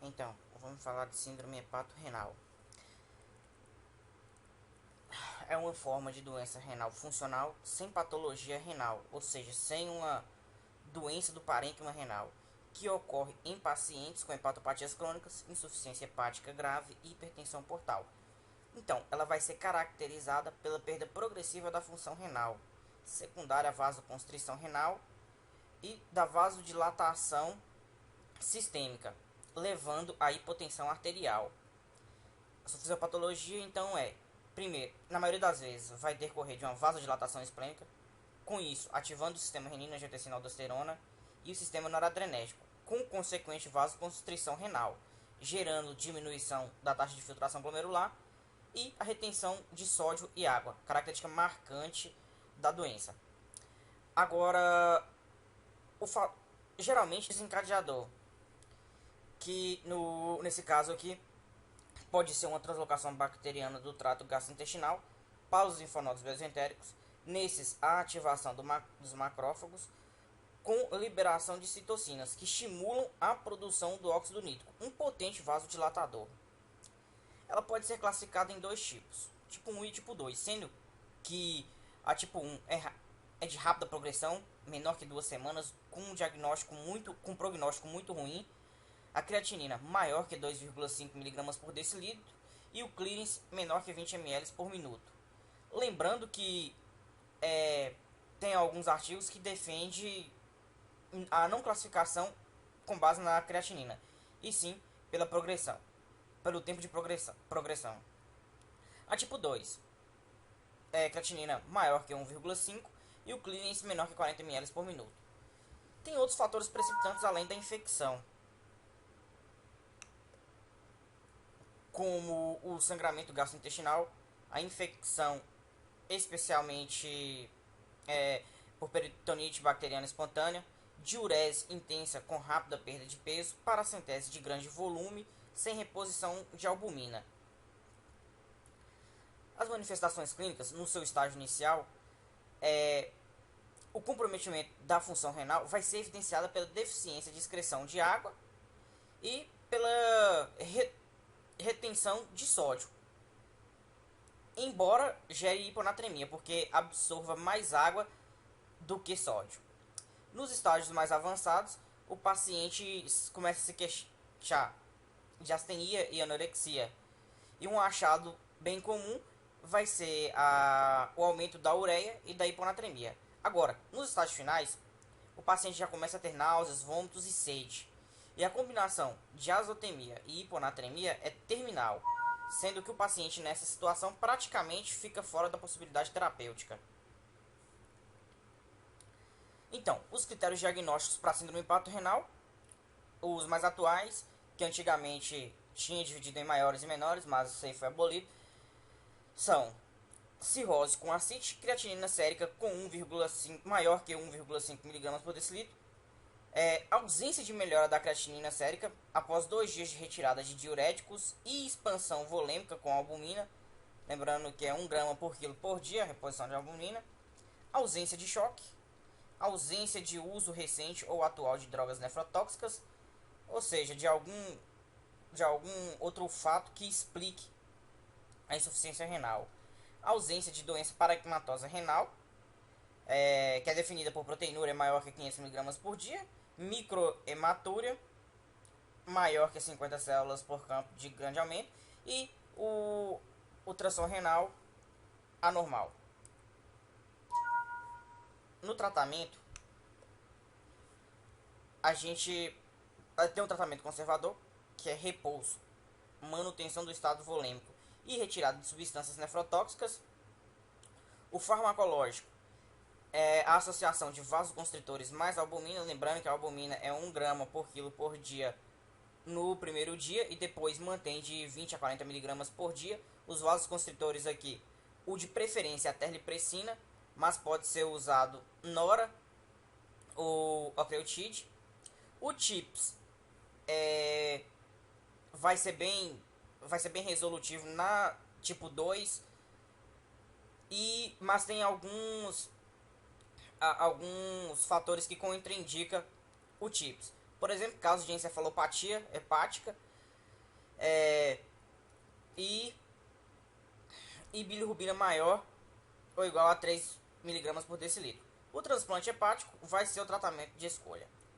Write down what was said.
Então, vamos falar de síndrome hepato-renal. É uma forma de doença renal funcional sem patologia renal, ou seja, sem uma doença do parênquima renal, que ocorre em pacientes com hepatopatias crônicas, insuficiência hepática grave e hipertensão portal. Então, ela vai ser caracterizada pela perda progressiva da função renal, secundária à vasoconstrição renal e da vasodilatação sistêmica, levando à hipotensão arterial. A sua fisiopatologia, então, primeiro, na maioria das vezes, vai decorrer de uma vasodilatação esplênica, com isso, ativando o sistema renina-angiotensina-aldosterona e o sistema noradrenérgico, com consequente vasoconstrição renal, gerando diminuição da taxa de filtração glomerular e a retenção de sódio e água, característica marcante da doença. Agora, geralmente desencadeador, que nesse caso aqui pode ser uma translocação bacteriana do trato gastrointestinal para os linfonodos mesentéricos. Nesses, a ativação dos macrófagos com liberação de citocinas, que estimulam a produção do óxido nítrico, um potente vasodilatador. Ela pode ser classificada em dois tipos, tipo 1 e tipo 2, sendo que a tipo 1 é de rápida progressão, menor que 2 semanas, com com um prognóstico muito ruim. A creatinina maior que 2,5 mg por decilitro e o clearance menor que 20 ml por minuto. Lembrando que tem alguns artigos que defendem a não classificação com base na creatinina, e sim pela progressão, pelo tempo de progressão. A tipo 2 é creatinina maior que 1,5 e o clearance menor que 40 ml por minuto. Tem outros fatores precipitantes além da infecção, como o sangramento gastrointestinal, a infecção, especialmente por peritonite bacteriana espontânea, diurese intensa com rápida perda de peso, paracentese de grande volume, sem reposição de albumina. As manifestações clínicas, no seu estágio inicial, o comprometimento da função renal vai ser evidenciada pela deficiência de excreção de água e pela retenção de sódio, embora gere hiponatremia, porque absorva mais água do que sódio. Nos estágios mais avançados, o paciente começa a se queixar de astenia e anorexia. E um achado bem comum vai ser o aumento da ureia e da hiponatremia. Agora, nos estágios finais, o paciente já começa a ter náuseas, vômitos e sede. E a combinação de azotemia e hiponatremia é terminal, sendo que o paciente nessa situação praticamente fica fora da possibilidade terapêutica. Então, os critérios diagnósticos para síndrome hepato-renal, os mais atuais, que antigamente tinha dividido em maiores e menores, mas isso aí foi abolido, são cirrose com ascite, creatinina sérica com 1,5 maior que 1,5 mg por decilitro, ausência de melhora da creatinina sérica após 2 dias de retirada de diuréticos e expansão volêmica com albumina, lembrando que é 1 grama por quilo por dia, a reposição de albumina, ausência de choque, ausência de uso recente ou atual de drogas nefrotóxicas, ou seja, de algum outro fato que explique a insuficiência renal, ausência de doença paraquimatosa renal, que é definida por proteinúria maior que 500 mg por dia, microhematúria maior que 50 células por campo de grande aumento e o ultrassom renal anormal. No tratamento, a gente tem um tratamento conservador, que é repouso, manutenção do estado volêmico e retirada de substâncias nefrotóxicas. O farmacológico é a associação de vasoconstritores mais albumina, lembrando que a albumina é 1 grama por quilo por dia no primeiro dia e depois mantém de 20 a 40 mg por dia. Os vasoconstritores aqui, o de preferência é a terlipressina, mas pode ser usado nora ou ocreotide. O TIPS vai ser bem resolutivo na tipo 2, mas tem alguns fatores que contraindicam o TIPS. Por exemplo, caso de encefalopatia hepática, é, e, e bilirrubina maior ou igual a 3 mg por decilitro. O transplante hepático vai ser o tratamento de escolha.